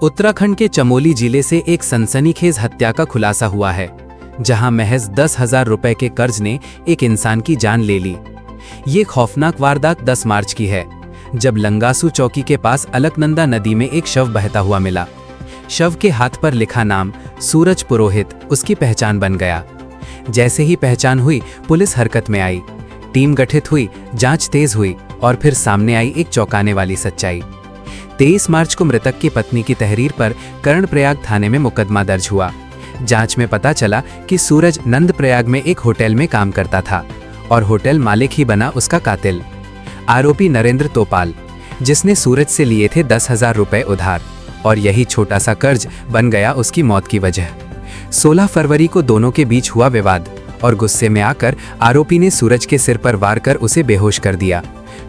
उत्तराखंड के चमोली जिले से एक सनसनीखेज हत्या का खुलासा हुआ है, जहां महज 10,000 रुपए के कर्ज ने एक इंसान की जान ले ली। ये खौफनाक वारदात 10 मार्च की है, जब लंगासू चौकी के पास अलकनंदा नदी में एक शव बहता हुआ मिला। शव के हाथ पर लिखा नाम सूरज पुरोहित उसकी पहचान बन गया। जैसे ही पहचान हुई, पुलिस हरकत में आई, टीम गठित हुई, जांच तेज हुई और फिर सामने आई एक चौंकाने वाली सच्चाई। 23 मार्च को मृतक की पत्नी की तहरीर पर कर्णप्रयाग थाने में मुकदमा दर्ज हुआ। जांच में पता चला कि सूरज नंदप्रयाग में एक होटल में काम करता था और होटल मालिक ही बना उसका कातिल। आरोपी नरेंद्र तोपाल, जिसने सूरज से लिए थे 10,000 रुपए उधार, और यही छोटा सा कर्ज बन गया उसकी मौत की वजह। 16 फरवरी को दोनों के बीच हुआ विवाद और गुस्से में आकर आरोपी ने सूरज के सिर पर वार कर उसे बेहोश कर दिया।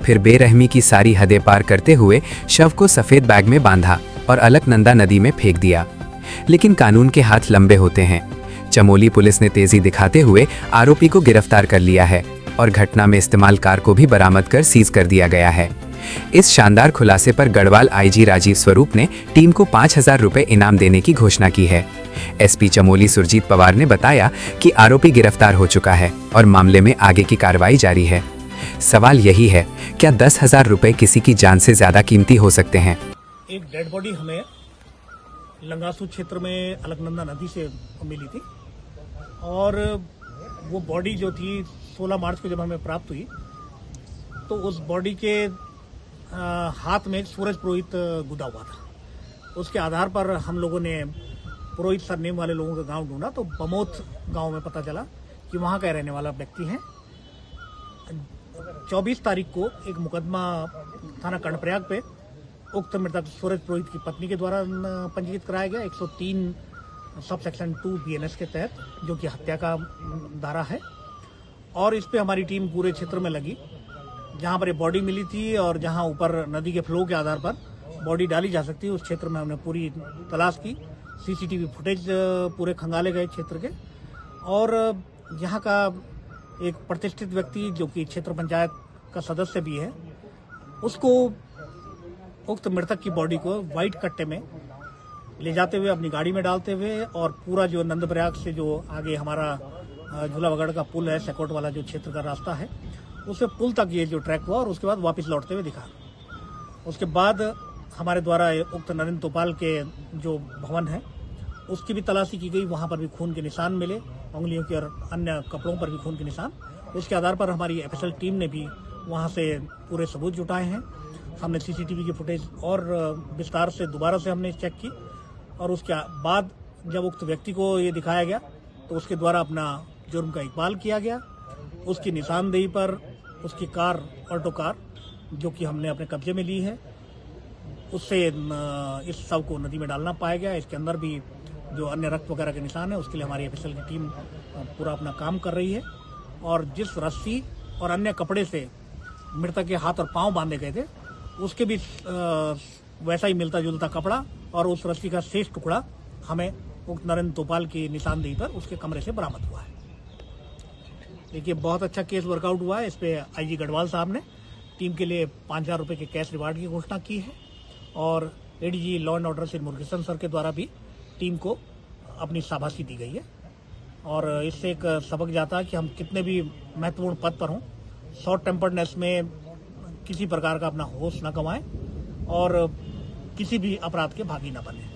फिर बेरहमी की सारी हदें पार करते हुए शव को सफेद बैग में बांधा और अलकनंदा नदी में फेंक दिया। लेकिन कानून के हाथ लंबे होते हैं। चमोली पुलिस ने तेजी दिखाते हुए आरोपी को गिरफ्तार कर लिया है और घटना में इस्तेमाल कार को भी बरामद कर सीज कर दिया गया है। इस शानदार खुलासे पर गढ़वाल आईजी राजीव स्वरूप ने टीम को 5,000 रुपए इनाम देने की घोषणा की है। एसपी चमोली सुरजीत पवार ने बताया कि आरोपी गिरफ्तार हो चुका है और मामले में आगे की कार्रवाई जारी है। सवाल यही है, क्या 10,000 रुपए किसी की जान से ज्यादा कीमती हो सकते हैं? एक डेड बॉडी हमें लंगासू क्षेत्र में अलकनंदा नदी से मिली थी और वो बॉडी जो थी 16 मार्च को जब हमें प्राप्त हुई तो उस बॉडी के हाथ में सूरज पुरोहित गुदा हुआ था। उसके आधार पर हम लोगों ने पुरोहित सरनेम वाले लोगों का गांव ढूंढा तो बमोत गांव में पता चला कि वहां का रहने वाला व्यक्ति है। 24 तारीख को एक मुकदमा थाना कर्णप्रयाग पे उक्त मृतक सूरज पुरोहित की पत्नी के द्वारा पंजीकृत कराया गया 103 सब सेक्शन 2 BNS के तहत, जो कि हत्या का धारा है। और इस पे हमारी टीम पूरे क्षेत्र में लगी, जहां पर ये बॉडी मिली थी और जहां ऊपर नदी के फ्लो के आधार पर बॉडी डाली जा सकती है, उस क्षेत्र में हमने पूरी तलाश की। CCTV फुटेज पूरे खंगाले गए क्षेत्र के, और यहाँ का एक प्रतिष्ठित व्यक्ति जो कि क्षेत्र पंचायत का सदस्य भी है, उसको उक्त मृतक की बॉडी को व्हाइट कट्टे में ले जाते हुए अपनी गाड़ी में डालते हुए और पूरा जो नंदप्रयाग से जो आगे हमारा झूलावगढ़ का पुल है, सेकोट वाला जो क्षेत्र का रास्ता है, उससे पुल तक ये जो ट्रैक हुआ और उसके बाद वापस लौटते हुए दिखा। उसके बाद हमारे द्वारा उक्त नरेंद्र तोपाल के जो भवन है उसकी भी तलाशी की गई। वहां पर भी खून के निशान मिले, उंगलियों के और अन्य कपड़ों पर भी खून के निशान। उसके आधार पर हमारी FSL टीम ने भी वहां से पूरे सबूत जुटाए हैं। हमने CCTV की फुटेज और विस्तार से दोबारा से हमने चेक की और उसके बाद जब उक्त व्यक्ति को ये दिखाया गया तो उसके द्वारा अपना जुर्म का इकबाल किया गया। उसकी निशानदेही पर उसकी कार, ऑल्टो कार, जो कि हमने अपने कब्जे में ली है, उससे इस शव को नदी में डालना पाया गया। इसके अंदर भी जो अन्य रक्त वगैरह के निशान है, उसके लिए हमारी FSL की टीम पूरा अपना काम कर रही है। और जिस रस्सी और अन्य कपड़े से मृतक के हाथ और पांव बांधे गए थे, उसके भी वैसा ही मिलता जुलता कपड़ा और उस रस्सी का शेष टुकड़ा हमें उक्त नरेंद्र तोपाल की निशानदेही पर उसके कमरे से बरामद हुआ है। देखिए, बहुत अच्छा केस वर्कआउट हुआ है। इस पे IG गढ़वाल साहब ने टीम के लिए 5,000 रुपए के कैश रिवार्ड की घोषणा की है और ADG law and order Shri Murugesan sir के द्वारा भी टीम को अपनी शाबाशी दी गई है। और इससे एक सबक जाता है कि हम कितने भी महत्वपूर्ण पद पर हों, शॉर्ट टेम्पर्डनेस में किसी प्रकार का अपना होश न गंवाएं और किसी भी अपराध के भागी न बने।